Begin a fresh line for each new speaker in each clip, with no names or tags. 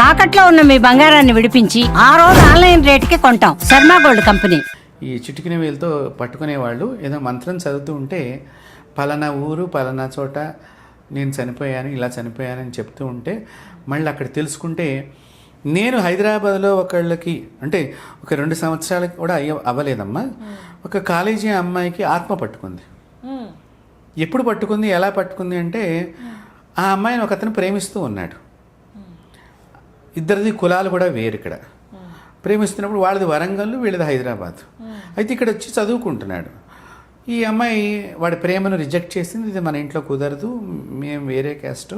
తాకట్లో ఉన్న మీ బంగారాన్ని విడిపించి ఆ రోజు ఆన్లైన్ రేటుకి కొంటాం. Sharma gold company.
ఈ చిటికిన వేలుతో పట్టుకునే వాళ్ళు ఏదో మంత్రం చదువుతూ ఉంటే పలానా ఊరు పలానా చోట నేను చనిపోయాను ఇలా చనిపోయానని చెప్తూ ఉంటే మళ్ళీ అక్కడ తెలుసుకుంటే నేను హైదరాబాద్లో ఒకళ్ళకి అంటే ఒక 2 సంవత్సరాలకి కూడా అవ్వలేదమ్మా, ఒక కాలేజీ అమ్మాయికి ఆత్మ పట్టుకుంది. ఎప్పుడు పట్టుకుంది, ఎలా పట్టుకుంది అంటే ఆ అమ్మాయిని ఒక అతను ప్రేమిస్తూ ఉన్నాడు. ఇద్దరిది కులాలు కూడా వేరు. ఇక్కడ ప్రేమిస్తున్నప్పుడు వాళ్ళది వరంగల్, వీళ్ళది హైదరాబాద్. అయితే ఇక్కడ వచ్చి చదువుకుంటున్నాడు. ఈ అమ్మాయి వాడి ప్రేమను రిజెక్ట్ చేసింది. ఇది మన ఇంట్లో కుదరదు, మేము వేరే క్యాస్ట్,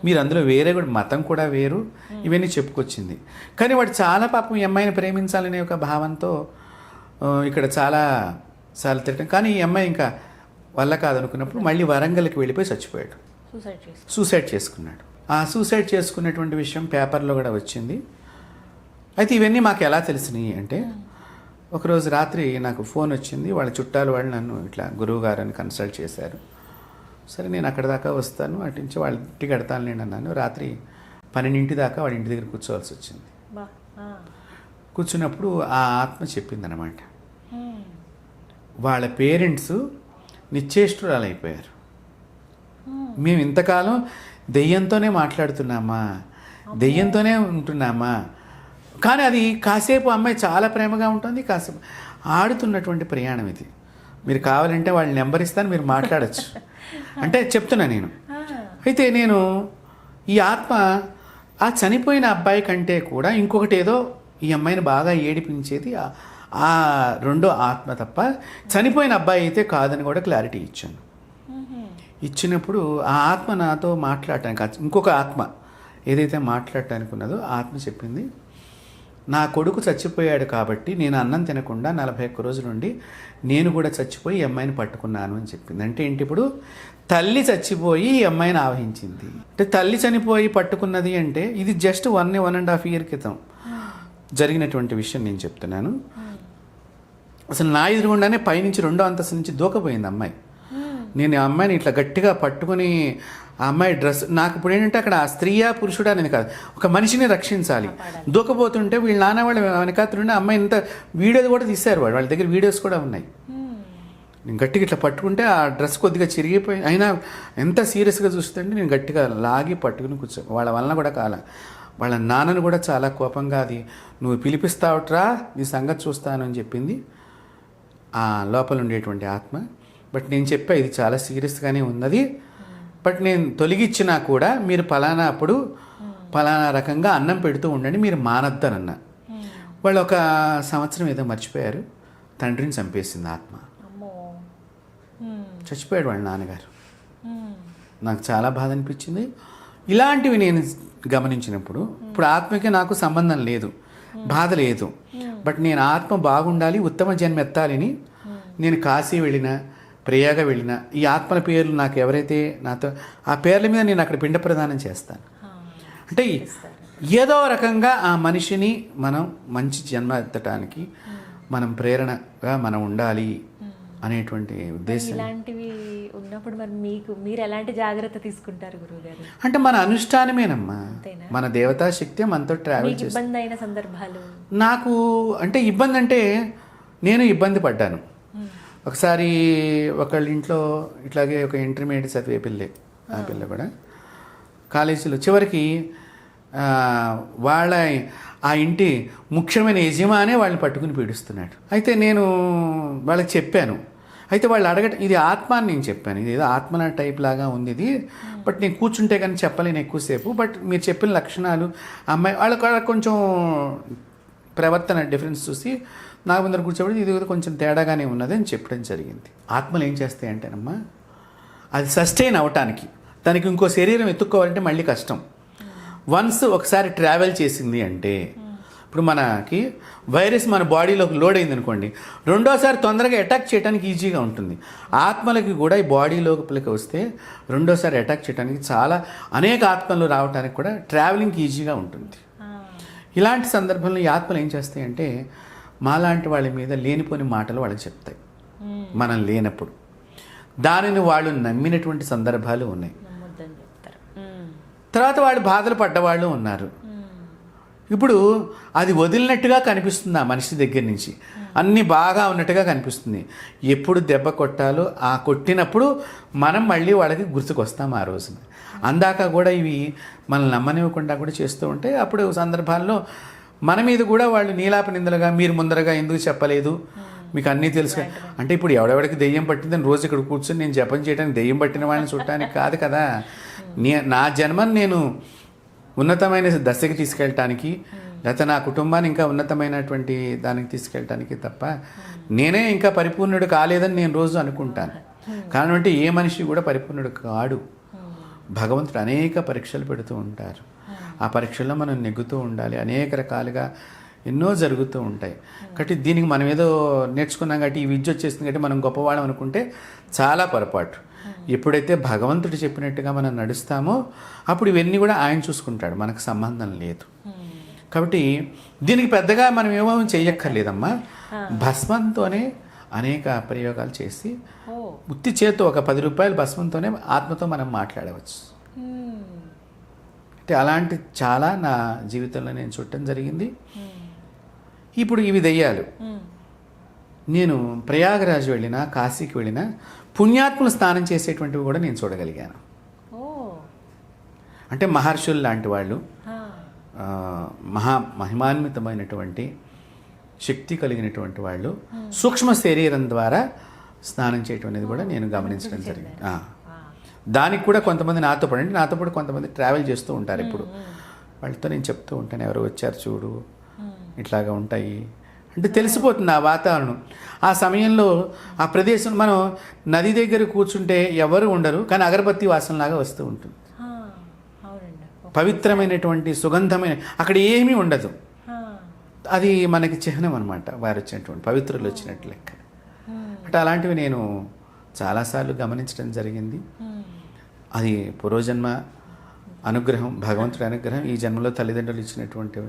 మీరు అందులో వేరే కూడా మతం కూడా వేరు, ఇవన్నీ చెప్పుకొచ్చింది. కానీ వాడు చాలా పాపం ఈ అమ్మాయిని ప్రేమించాలనే ఒక భావంతో ఇక్కడ చాలా తిట్టడం. కానీ ఈ అమ్మాయి ఇంకా వల్ల కాదనుకున్నప్పుడు మళ్ళీ వరంగల్కి వెళ్ళిపోయి చచ్చిపోయాడు, సూసైడ్ చేసుకున్నాడు. ఆ సూసైడ్ చేసుకున్నటువంటి విషయం పేపర్లో కూడా వచ్చింది. అయితే ఇవన్నీ మాకు ఎలా తెలిసినాయి అంటే ఒకరోజు రాత్రి నాకు ఫోన్ వచ్చింది. వాళ్ళ చుట్టాలు వాళ్ళు నన్ను ఇట్లా గురువు గారని కన్సల్ట్ చేశారు. సరే నేను అక్కడ దాకా వస్తాను, అటు నుంచి వాళ్ళ ఇంటికి కడతాను నేను అన్నాను. రాత్రి 12 దాకా వాళ్ళ ఇంటి దగ్గర కూర్చోవాల్సి వచ్చింది. కూర్చున్నప్పుడు ఆ ఆత్మ చెప్పిందనమాట, వాళ్ళ పేరెంట్స్ నిశ్చేష్టురాలు అయిపోయారు. మేము ఇంతకాలం దెయ్యంతోనే మాట్లాడుతున్నామా, దెయ్యంతోనే ఉంటున్నామా, కానీ అది కాసేపు అమ్మాయి చాలా ప్రేమగా ఉంటుంది, కాసేపు ఆడుతున్నటువంటి ప్రయాణం ఇది. మీరు కావాలంటే వాళ్ళ నెంబర్ ఇస్తాను, మీరు మాట్లాడచ్చు అంటే చెప్తున్నా నేను. అయితే నేను ఈ ఆత్మ ఆ చనిపోయిన అబ్బాయి కంటే కూడా ఇంకొకటి ఏదో ఈ అమ్మాయిని బాగా ఏడిపించేది ఆ రెండో ఆత్మ తప్ప చనిపోయిన అబ్బాయి అయితే కాదని కూడా క్లారిటీ ఇచ్చాను. ఇచ్చినప్పుడు ఆ ఆత్మ నాతో మాట్లాడటానికి, ఇంకొక ఆత్మ ఏదైతే మాట్లాడటానికి ఉన్నదో ఆత్మ చెప్పింది, నా కొడుకు చచ్చిపోయాడు కాబట్టి నేను అన్నం తినకుండా 41 రోజుల నుండి నేను కూడా చచ్చిపోయి ఈ అమ్మాయిని పట్టుకున్నాను అని చెప్పింది. అంటే ఏంటి, ఇప్పుడు తల్లి చచ్చిపోయి ఈ అమ్మాయిని ఆవహించింది. అంటే తల్లి చనిపోయి పట్టుకున్నది అంటే ఇది జస్ట్ 1.5 year క్రితం జరిగినటువంటి విషయం నేను చెప్తున్నాను. అసలు నా ఎదురుగుండానే పైనుంచి 2వ అంతస్తు నుంచి దూకపోయింది అమ్మాయి. నేను ఆ అమ్మాయిని ఇట్లా గట్టిగా పట్టుకుని ఆ అమ్మాయి డ్రెస్, నాకు ఇప్పుడు ఏంటంటే అక్కడ స్త్రీయా పురుషుడా అనేది కాదు, ఒక మనిషిని రక్షించాలి. దూకపోతుంటే వీళ్ళ నాన్న వాళ్ళు వెనకాతలుండి అమ్మాయి ఇంత వీడియోలు కూడా తీశారు, వాళ్ళ దగ్గర వీడియోస్ కూడా ఉన్నాయి. నేను గట్టిగా ఇట్లా పట్టుకుంటే ఆ డ్రెస్ కొద్దిగా చిరిగిపోయి, అయినా ఎంత సీరియస్గా చూస్తుంటే నేను గట్టిగా లాగి పట్టుకుని కూర్చో. వాళ్ళ వలన కూడా కాల, వాళ్ళ నాన్నను కూడా చాలా కోపంగా, అది నువ్వు పిలిపిస్తావుట్రా నీ సంగతి చూస్తాను అని చెప్పింది ఆ లోపల ఉండేటువంటి ఆత్మ. బట్ నేను చెప్పా ఇది చాలా సీరియస్గానే ఉన్నది, బట్ నేను తొలగించినా కూడా మీరు పలానా అప్పుడు పలానా రకంగా అన్నం పెడుతూ ఉండండి, మీరు మానద్దనన్నా. వాళ్ళు 1 సంవత్సరం ఏదో మర్చిపోయారు, తండ్రిని చంపేసింది ఆత్మ. చచ్చిపోయాడు వాళ్ళ నాన్నగారు. నాకు చాలా బాధ అనిపించింది. ఇలాంటివి నేను గమనించినప్పుడు ఇప్పుడు ఆత్మకి నాకు సంబంధం లేదు, బాధ లేదు, బట్ నేను ఆత్మ బాగుండాలి, ఉత్తమ జన్మ ఎత్తాలని నేను కాశీ వెళ్ళిన, ప్రయాగ వెళ్ళిన, ఈ ఆత్మల పేర్లు నాకు ఎవరైతే నాతో ఆ పేర్ల మీద నేను అక్కడ పిండ ప్రదానం చేస్తాను. అంటే ఏదో రకంగా ఆ మనిషిని మనం మంచి జన్మ ఎత్తడానికి మనం ప్రేరణగా మనం ఉండాలి అనేటువంటి ఉద్దేశం.
ఇలాంటివి ఉన్నప్పుడు మరి మీరు ఎలాంటి జాగ్రత్త తీసుకుంటారు గురువుగారు?
అంటే మన అనుష్ఠానమేనమ్మా, మన దేవతా శక్తి మనతో ట్రావెల్ చేస్తుంది.
ఇబ్బంది అయిన సందర్భాలు
నాకు అంటే ఇబ్బంది అంటే నేను ఇబ్బంది పడ్డాను. ఒకసారి ఒకళ్ళ ఇంట్లో ఇట్లాగే ఒక ఇంటర్మీడియట్ చదివే పిల్లే, ఆ పిల్ల కూడా కాలేజీలో చివరికి వాళ్ళ ఆ ఇంటి ముఖ్యమైన యజమానే వాళ్ళని పట్టుకుని పీడిస్తున్నాడు. అయితే నేను వాళ్ళకి చెప్పాను. అయితే వాళ్ళు ఇది ఆత్మ అని నేను చెప్పాను, ఇది ఏదో ఆత్మల టైప్ లాగా ఉంది ఇది, బట్ నేను కూర్చుంటే కానీ చెప్పలేను ఎక్కువసేపు, బట్ మీరు చెప్పిన లక్షణాలు అమ్మాయి వాళ్ళకి కొంచెం ప్రవర్తన డిఫరెన్స్ చూసి నాకు ముందర కూర్చోబడి ఇది కొంచెం తేడాగానే ఉన్నది అని చెప్పడం జరిగింది. ఆత్మలు ఏం చేస్తాయంటేనమ్మా, అది సస్టైన్ అవ్వటానికి దానికి ఇంకో శరీరం ఎత్తుక్కోవాలంటే మళ్ళీ కష్టం. వన్స్ ఒకసారి ట్రావెల్ చేసింది అంటే, ఇప్పుడు మనకి వైరస్ మన బాడీలోకి లోడ్ అయింది అనుకోండి, రెండోసారి తొందరగా అటాక్ చేయడానికి ఈజీగా ఉంటుంది. ఆత్మలకి కూడా ఈ బాడీ లోపలికి వస్తే రెండోసారి అటాక్ చేయడానికి చాలా అనేక ఆత్మలు రావడానికి కూడా ట్రావెలింగ్కి ఈజీగా ఉంటుంది. ఇలాంటి సందర్భంలో ఈ ఆత్మలు ఏం చేస్తాయంటే మాలాంటి వాళ్ళ మీద లేనిపోని మాటలు వాళ్ళకి చెప్తాయి మనం లేనప్పుడు. దానిని వాళ్ళు నమ్మినటువంటి సందర్భాలు ఉన్నాయి. తర్వాత వాళ్ళు బాధలు పడ్డవాళ్ళు ఉన్నారు. ఇప్పుడు అది వదిలినట్టుగా కనిపిస్తుంది ఆ మనిషి దగ్గర నుంచి, అన్నీ బాగా ఉన్నట్టుగా కనిపిస్తుంది. ఎప్పుడు దెబ్బ కొట్టాలో ఆ కొట్టినప్పుడు మనం మళ్ళీ వాళ్ళకి గుర్తుకొస్తాం ఆ రోజున. అందాక కూడా ఇవి మనల్ని నమ్మనివ్వకుండా కూడా చేస్తూ ఉంటే అప్పుడు సందర్భాల్లో మన మీద కూడా వాళ్ళు నీలాప నిందలుగా, మీరు ముందరగా ఎందుకు చెప్పలేదు, మీకు అన్నీ తెలుసు అంటే ఇప్పుడు ఎవడెవడికి దెయ్యం పట్టిందని రోజు ఇక్కడ కూర్చొని నేను జపం చేయడానికి దెయ్యం పట్టిన వాళ్ళని చూడటానికి కాదు కదా. నా జన్మను నేను ఉన్నతమైన దశకి తీసుకెళ్ళటానికి, లేకపోతే నా కుటుంబాన్ని ఇంకా ఉన్నతమైనటువంటి దానికి తీసుకెళ్ళటానికి తప్ప నేనే ఇంకా పరిపూర్ణుడు కాలేదని నేను రోజు అనుకుంటాను. కారణం అంటే ఏ మనిషి కూడా పరిపూర్ణుడు కాడు. భగవంతుడు అనేక పరీక్షలు పెడుతూ ఉంటారు. ఆ పరీక్షల్లో మనం నెగ్గుతూ ఉండాలి. అనేక రకాలుగా ఎన్నో జరుగుతూ ఉంటాయి. కాబట్టి దీనికి మనం ఏదో నేర్చుకున్నాం కాబట్టి ఈ విద్య వచ్చేసింది కాబట్టి మనం గొప్పవాళ్ళం అనుకుంటే చాలా పొరపాటు. ఎప్పుడైతే భగవంతుడు చెప్పినట్టుగా మనం నడుస్తామో అప్పుడు ఇవన్నీ కూడా ఆయన చూసుకుంటాడు, మనకు సంబంధం లేదు. కాబట్టి దీనికి పెద్దగా మనం ఏమో చెయ్యక్కర్లేదమ్మా. భస్మంతోనే అనేక ప్రయోగాలు చేసి ఉత్తి చేత్తో ఒక 10 రూపాయలు భస్మంతోనే ఆత్మతో మనం మాట్లాడవచ్చు. అంటే అలాంటి చాలా నా జీవితంలో నేను చూడటం జరిగింది. ఇప్పుడు ఇవి దెయ్యాలు. నేను ప్రయాగరాజ్ వెళ్ళినా, కాశీకి వెళ్ళినా పుణ్యాత్ములు స్నానం చేసేటువంటివి కూడా నేను చూడగలిగాను. అంటే మహర్షులు లాంటి వాళ్ళు, మహిమాన్వితమైనటువంటి శక్తి కలిగినటువంటి వాళ్ళు సూక్ష్మ శరీరం ద్వారా స్నానం చేయటం అనేది కూడా నేను గమనించడం జరిగింది. దానికి కూడా కొంతమంది నాతో పాటు కొంతమంది ట్రావెల్ చేస్తూ ఉంటారు. ఇప్పుడు వాళ్ళతో నేను చెప్తూ ఉంటాను, ఎవరు వచ్చారు చూడు, ఇట్లాగా ఉంటాయి అంటే తెలిసిపోతుంది ఆ వాతావరణం. ఆ సమయంలో ఆ ప్రదేశం, మనం నది దగ్గర కూర్చుంటే ఎవరు ఉండరు, కానీ అగరబత్తి వాసనలాగా వస్తూ ఉంటుంది. పవిత్రమైనటువంటి సుగంధమైన, అక్కడ ఏమీ ఉండదు. అది మనకి చిహ్నం అనమాట, వారు వచ్చినటువంటి పవిత్రులు వచ్చినట్టు లెక్క. అంటే అలాంటివి నేను చాలాసార్లు గమనించడం జరిగింది. అది పూర్వజన్మ అనుగ్రహం, భగవంతుడి అనుగ్రహం, ఈ జన్మలో తల్లిదండ్రులు ఇచ్చినటువంటి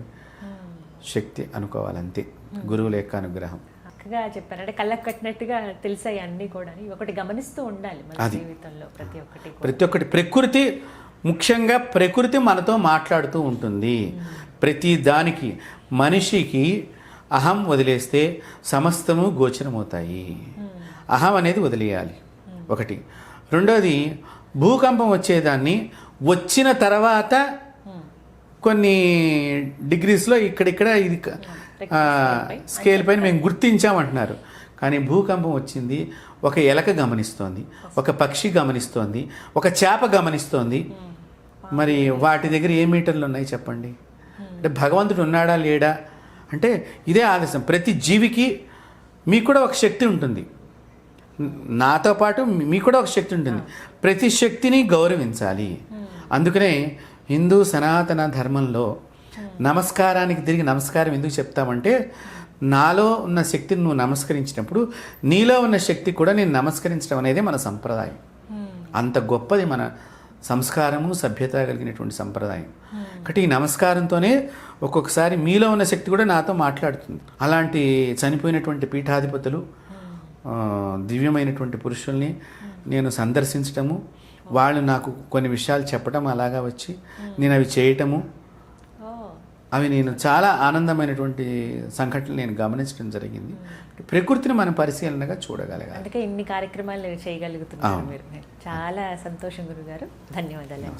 శక్తి అనుకోవాలంతే, గురువుల యొక్క అనుగ్రహం.
చక్కగా చెప్పారు. అంటే కళ్ళకు కట్టినట్టుగా తెలిసాయి అన్నీ కూడా. ఒకటి గమనిస్తూ ఉండాలి మన జీవితంలో
ప్రతి ఒక్కటి. ప్రకృతి, ముఖ్యంగా ప్రకృతి మనతో మాట్లాడుతూ ఉంటుంది. ప్రతి దానికి మనిషికి అహం వదిలేస్తే సమస్తము గోచరమవుతాయి. అహం అనేది వదిలేయాలి ఒకటి. రెండోది, భూకంపం వచ్చేదాన్ని వచ్చిన తర్వాత కొన్ని డిగ్రీస్లో ఇక్కడిక్కడ ఇది స్కేల్ పైన మేము గుర్తించామంటున్నారు. కానీ భూకంపం వచ్చింది, ఒక ఎలక గమనిస్తోంది, ఒక పక్షి గమనిస్తోంది, ఒక చేప గమనిస్తోంది. మరి వాటి దగ్గర ఏ మీటర్లు ఉన్నాయి చెప్పండి? అంటే భగవంతుడు ఉన్నాడా లేడా అంటే ఇదే ఆదేశం. ప్రతి జీవికి మీకు కూడా ఒక శక్తి ఉంటుంది, నాతో పాటు మీకు కూడా ఒక శక్తి ఉంటుంది. ప్రతి శక్తిని గౌరవించాలి. అందుకనే హిందూ సనాతన ధర్మంలో నమస్కారానికి తిరిగి నమస్కారం ఎందుకు చెప్తామంటే, నాలో ఉన్న శక్తిని నువ్వు నమస్కరించినప్పుడు నీలో ఉన్న శక్తి కూడా నేను నమస్కరించడం అనేది మన సంప్రదాయం. అంత గొప్పది మన సంస్కారము, సభ్యత కలిగినటువంటి సంప్రదాయం. కాబట్టి ఈ నమస్కారంతోనే ఒక్కొక్కసారి మీలో ఉన్న శక్తి కూడా నాతో మాట్లాడుతుంది. అలాంటి చనిపోయినటువంటి పీఠాధిపతులు, దివ్యమైనటువంటి పురుషుల్ని నేను సందర్శించటము, వాళ్ళు నాకు కొన్ని విషయాలు చెప్పడం, అలాగా వచ్చి నేను అవి చేయటము, అవి నేను చాలా ఆనందమైనటువంటి సంఘటనలు నేను గమనించడం జరిగింది. ప్రకృతిని మనం పరిశీలనగా చూడగలగాలి.
అందుకే ఇన్ని కార్యక్రమాలు చేయగలుగుతున్నారు మీరు. చాలా సంతోషం గురుగారు, ధన్యవాదాలు.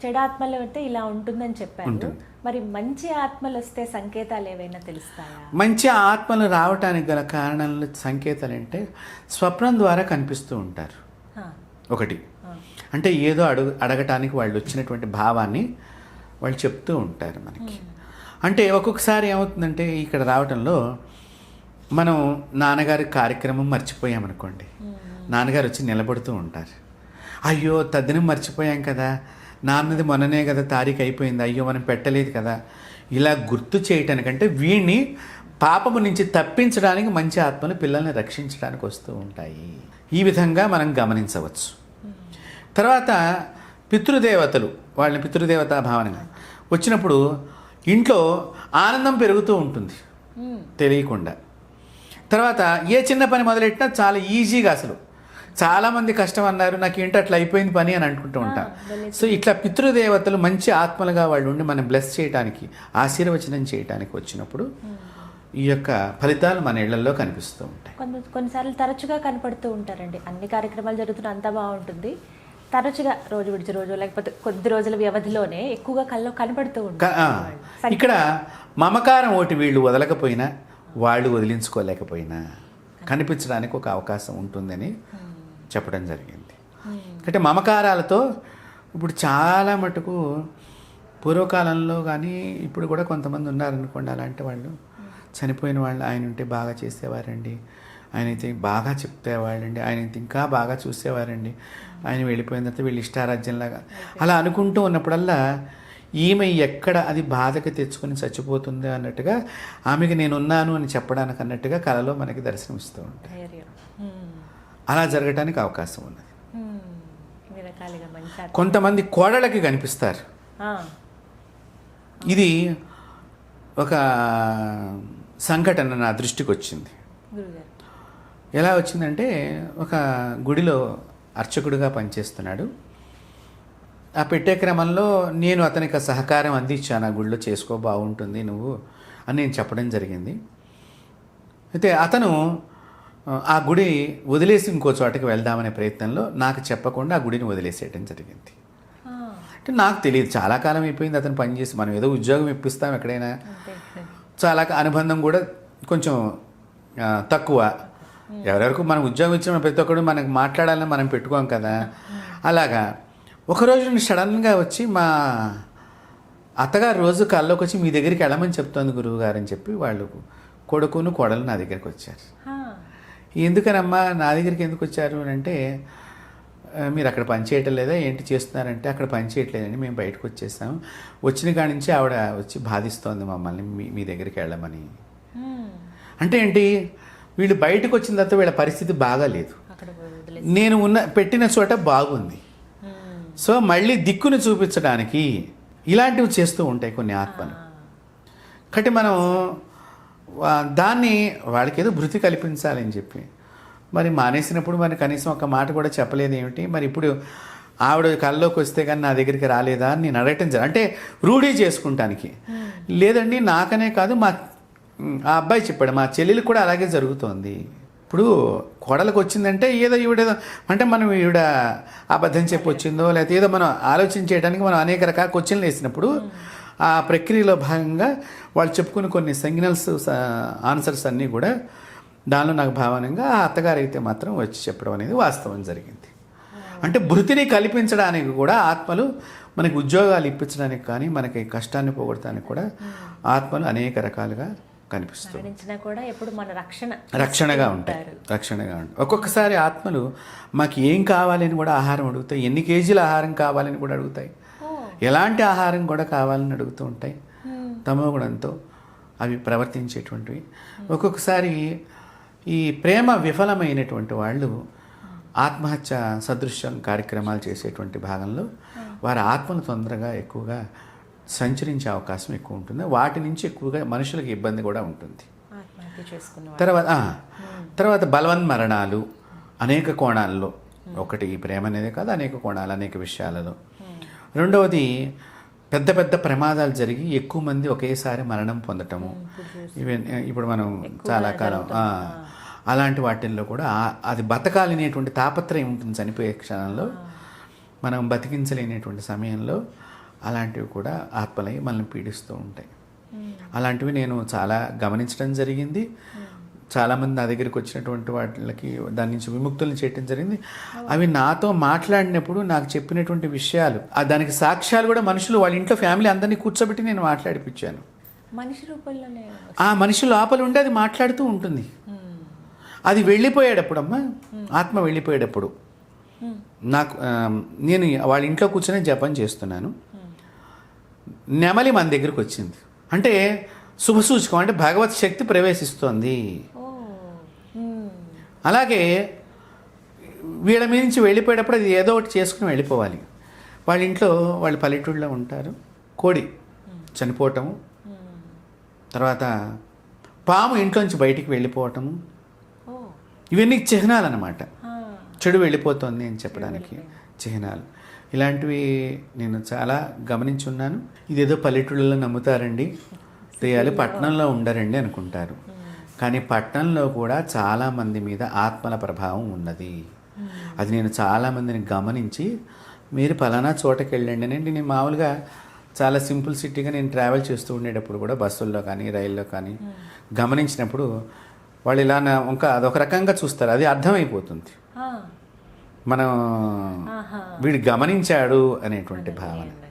చెడు ఆత్మలు అంటే ఇలా ఉంటుందని చెప్పారు. మరి మంచి ఆత్మలు వస్తే సంకేతాలు ఏవైనా తెలుస్తాయా?
మంచి ఆత్మలు రావటానికి గల కారణాలు, సంకేతాలు అంటే స్వప్నం ద్వారా కనిపిస్తూ ఉంటారు. ఒకటి అంటే ఏదో అడగటానికి వాళ్ళు వచ్చినటువంటి భావాన్ని వాళ్ళు చెప్తూ ఉంటారు మనకి. అంటే ఒక్కొక్కసారి ఏమవుతుందంటే, ఇక్కడ రావటంలో మనం నాన్నగారి కార్యక్రమం మర్చిపోయామనుకోండి, నాన్నగారు వచ్చి నిలబడుతూ ఉంటారు. అయ్యో తద్దినం మర్చిపోయాం కదా, నాన్నది మొన్ననే కదా తారీఖు అయిపోయింది, అయ్యో మనం పెట్టలేదు కదా. ఇలా గుర్తు చేయటానికంటే వీడిని పాపము నుంచి తప్పించడానికి మంచి ఆత్మలు పిల్లల్ని రక్షించడానికి వస్తూ ఉంటాయి. ఈ విధంగా మనం గమనించవచ్చు. తర్వాత పితృదేవతలు, వాళ్ళని పితృదేవతా భావనగా వచ్చినప్పుడు ఇంట్లో ఆనందం పెరుగుతూ ఉంటుంది తెలియకుండా. తర్వాత ఏ చిన్న పని మొదలెట్టినా చాలా ఈజీగా, అసలు చాలామంది కష్టం అన్నారు, నాకు ఏంటో అట్లా అయిపోయింది పని అని అనుకుంటూ ఉంటాం. సో ఇట్లా పితృదేవతలు మంచి ఆత్మలుగా వాళ్ళు ఉండి మనం బ్లెస్ చేయడానికి, ఆశీర్వచనం చేయడానికి వచ్చినప్పుడు ఈ యొక్క ఫలితాలు మన ఇళ్లలో కనిపిస్తూ ఉంటాయి.
కొన్నిసార్లు తరచుగా కనపడుతూ ఉంటారండి. అన్ని కార్యక్రమాలు జరుగుతున్న అంతా బాగుంటుంది, తరచుగా రోజు విడిచి రోజు లేకపోతే కొద్ది రోజుల వ్యవధిలోనే ఎక్కువగా కల్లో కనపడుతూ ఉంటారు.
ఇక్కడ మమకారం ఒకటి వీళ్ళు వదలకపోయినా, వాళ్ళు వదిలించుకోలేకపోయినా కనిపించడానికి ఒక అవకాశం ఉంటుందని చెప్పడం జరిగింది. అంటే మమకారాలతో ఇప్పుడు చాలా మటుకు పూర్వకాలంలో కానీ ఇప్పుడు కూడా కొంతమంది ఉన్నారనుకోండి, అలాంటి వాళ్ళు చనిపోయిన వాళ్ళు ఆయన ఉంటే బాగా చేసేవారండి, ఆయన అయితే బాగా చెప్తేవాళ్ళండి, ఆయన అయితే ఇంకా బాగా చూసేవారండి, ఆయన వెళ్ళిపోయిన తర్వాత వీళ్ళు ఇష్టారాజ్యంలాగా అలా అనుకుంటూ ఉన్నప్పుడల్లా ఈమె ఎక్కడ అది బాధకి తెచ్చుకొని చచ్చిపోతుంది అన్నట్టుగా ఆమెకి నేనున్నాను అని చెప్పడానికి అన్నట్టుగా కళలో మనకి దర్శనమిస్తూ ఉంటాయి. అలా జరగటానికి అవకాశం ఉన్నది. కొంతమంది కోడళ్ళకి కనిపిస్తారు. ఇది ఒక సంఘటన నా దృష్టికి వచ్చింది. ఎలా వచ్చిందంటే, ఒక గుడిలో అర్చకుడిగా పనిచేస్తున్నాడు. ఆ పెట్టే క్రమంలో నేను అతనికి సహకారం అందించాను, ఆ గుడిలో చేసుకో బాగుంటుంది నువ్వు అని నేను చెప్పడం జరిగింది. అయితే అతను ఆ గుడి వదిలేసి ఇంకో చోటకి వెళ్దామనే ప్రయత్నంలో నాకు చెప్పకుండా ఆ గుడిని వదిలేసేయడం జరిగింది. అంటే నాకు తెలియదు, చాలా కాలం అయిపోయింది అతను పనిచేసి, మనం ఏదో ఉద్యోగం ఇప్పిస్తాం ఎక్కడైనా, చాలా అనుబంధం కూడా కొంచెం తక్కువ. ఎవరెవరికి మనం ఉద్యోగం ఇచ్చిన ప్రతి ఒక్కరు మనకు మాట్లాడాలని మనం పెట్టుకోం కదా. అలాగా ఒకరోజు సడన్గా వచ్చి మా అత్తగారు రోజు కల్లోకి వచ్చి మీ దగ్గరికి వెళ్ళమని చెప్తోంది గురువు గారు అని చెప్పి వాళ్ళు కొడుకును కోడలు నా దగ్గరికి వచ్చారు. ఎందుకనమ్మా నా దగ్గరికి ఎందుకు వచ్చారు అని అంటే, మీరు అక్కడ పని చేయటం లేదా ఏంటి చేస్తున్నారంటే, అక్కడ పని చేయట్లేదండి, మేము బయటకు వచ్చేసాము, వచ్చిన కాడి నుంచి ఆవిడ వచ్చి బాధిస్తోంది మమ్మల్ని మీ దగ్గరికి వెళ్ళమని. అంటే ఏంటి, వీళ్ళు బయటకు వచ్చిన తర్వాత వీళ్ళ పరిస్థితి బాగాలేదు, నేను పెట్టిన చోట బాగుంది. సో మళ్ళీ దిక్కును చూపించడానికి ఇలాంటివి చేస్తూ ఉంటాయి కొన్ని ఆత్మలు. కాబట్టి మనం దాన్ని వాళ్ళకి ఏదో భృతి కల్పించాలని చెప్పి మరి మానేసినప్పుడు మరి కనీసం ఒక మాట కూడా చెప్పలేదు ఏమిటి, మరి ఇప్పుడు ఆవిడ కల్లోకి వస్తే కానీ నా దగ్గరికి రాలేదా అని నేను అడగటం జరిగింది. అంటే రూఢీ చేసుకుంటానికి. లేదండి నాకనే కాదు, ఆ అబ్బాయి చెప్పాడు, మా చెల్లెలు కూడా అలాగే జరుగుతోంది. ఇప్పుడు కోడలకు వచ్చిందంటే ఏదో ఈవిడేదో అంటే మనం ఈవిడ అబద్ధం చెప్పి వచ్చిందో లేకపోతే ఏదో మనం ఆలోచించేయడానికి మనం అనేక రకాల క్వశ్చన్లు వేసినప్పుడు ఆ ప్రక్రియలో భాగంగా వాళ్ళు చెప్పుకుని కొన్ని సిగ్నల్స్ ఆన్సర్స్ అన్నీ కూడా దానిలో నాకు భావనంగా ఆ అత్తగారు అయితే మాత్రం వచ్చి చెప్పడం అనేది వాస్తవం జరిగింది. అంటే భృతిని కల్పించడానికి కూడా ఆత్మలు, మనకి ఉద్యోగాలు ఇప్పించడానికి కానీ మనకి కష్టాన్ని పోగొట్టడానికి కూడా ఆత్మలు అనేక రకాలుగా కనిపిస్తుంది. రక్షణగా ఉంటాయి. ఒక్కొక్కసారి ఆత్మలు మాకు ఏం కావాలని కూడా ఆహారం అడుగుతాయి, ఎన్ని కేజీల ఆహారం కావాలని కూడా అడుగుతాయి, ఎలాంటి ఆహారం కూడా కావాలని అడుగుతూ ఉంటాయి. తమో గుణంతో అవి ప్రవర్తించేటువంటివి. ఒక్కొక్కసారి ఈ ప్రేమ విఫలమైనటువంటి వాళ్ళు ఆత్మహత్య సదృశ్యం కార్యక్రమాలు చేసేటువంటి భాగంలో వారి ఆత్మను తొందరగా ఎక్కువగా సంచరించే అవకాశం ఎక్కువ ఉంటుంది. వాటి నుంచి ఎక్కువగా మనుషులకు ఇబ్బంది కూడా ఉంటుంది. తర్వాత బలవన్మరణాలు అనేక కోణాల్లో, ఒకటి ఈ ప్రేమ అనేది కాదు, అనేక కోణాలు అనేక విషయాలలో. రెండవది పెద్ద పెద్ద ప్రమాదాలు జరిగి ఎక్కువ మంది ఒకేసారి మరణం పొందటము. ఇప్పుడు మనం చాలా కాలం అలాంటి వాటిల్లో కూడా అది బతకాలనేటువంటి తాపత్రయం ఉంటుంది. చనిపోయే క్షణంలో మనం బతికించలేనటువంటి సమయంలో అలాంటివి కూడా ఆత్మలై మనల్ని పీడిస్తూ ఉంటాయి. అలాంటివి నేను చాలా గమనించడం జరిగింది. చాలామంది నా దగ్గరికి వచ్చినటువంటి వాటికి దాని నుంచి విముక్తులను చేయటం జరిగింది. అవి నాతో మాట్లాడినప్పుడు నాకు చెప్పినటువంటి విషయాలు, దానికి సాక్ష్యాలు కూడా మనుషులు వాళ్ళ ఇంట్లో ఫ్యామిలీ అందరినీ కూర్చోబెట్టి నేను మాట్లాడిపించాను. ఆ మనిషి లోపల ఉండి అది మాట్లాడుతూ ఉంటుంది. అది వెళ్ళిపోయేటప్పుడు అమ్మా, ఆత్మ వెళ్ళిపోయేటప్పుడు నాకు నేను వాళ్ళ ఇంట్లో కూర్చొని జపం చేస్తున్నాను, నెమలి మన దగ్గరికి వచ్చింది. అంటే శుభసూచకం, అంటే భగవత్ శక్తి ప్రవేశిస్తోంది. అలాగే వీళ్ళ మీద నుంచి వెళ్ళిపోయేటప్పుడు అది ఏదో ఒకటి చేసుకుని వెళ్ళిపోవాలి. వాళ్ళ ఇంట్లో వాళ్ళు పల్లెటూళ్ళలో ఉంటారు, కోడి చనిపోవటము తర్వాత పాము ఇంట్లోంచి బయటికి వెళ్ళిపోవటము,
ఓ
ఇవన్నీ చిహ్నాలు అన్నమాట.
ఆ,
చెడు వెళ్ళిపోతుంది అని చెప్పడానికి చిహ్నాలు. ఇలాంటివి నేను చాలా గమనించున్నాను. ఇదేదో పల్లెటూళ్ళలో నమ్ముతారండి, దెయ్యాలు పట్టణంలో ఉండరండి అనుకుంటారు. కానీ పట్టణంలో కూడా చాలామంది మీద ఆత్మల ప్రభావం ఉన్నది. అది నేను చాలామందిని గమనించి, మీరు పలానా చోటకి వెళ్ళండి అని. నేను మామూలుగా చాలా సింపుల్ సిటీగా నేను ట్రావెల్ చేస్తూ ఉండేటప్పుడు కూడా బస్సుల్లో కానీ రైల్లో కానీ గమనించినప్పుడు వాళ్ళు ఇలా ఇంకా అదొక రకంగా చూస్తారు. అది అర్థమైపోతుంది,
ఆ,
మనం
ఆహా.
వీడు గమనించాడు అనేటువంటి భావన.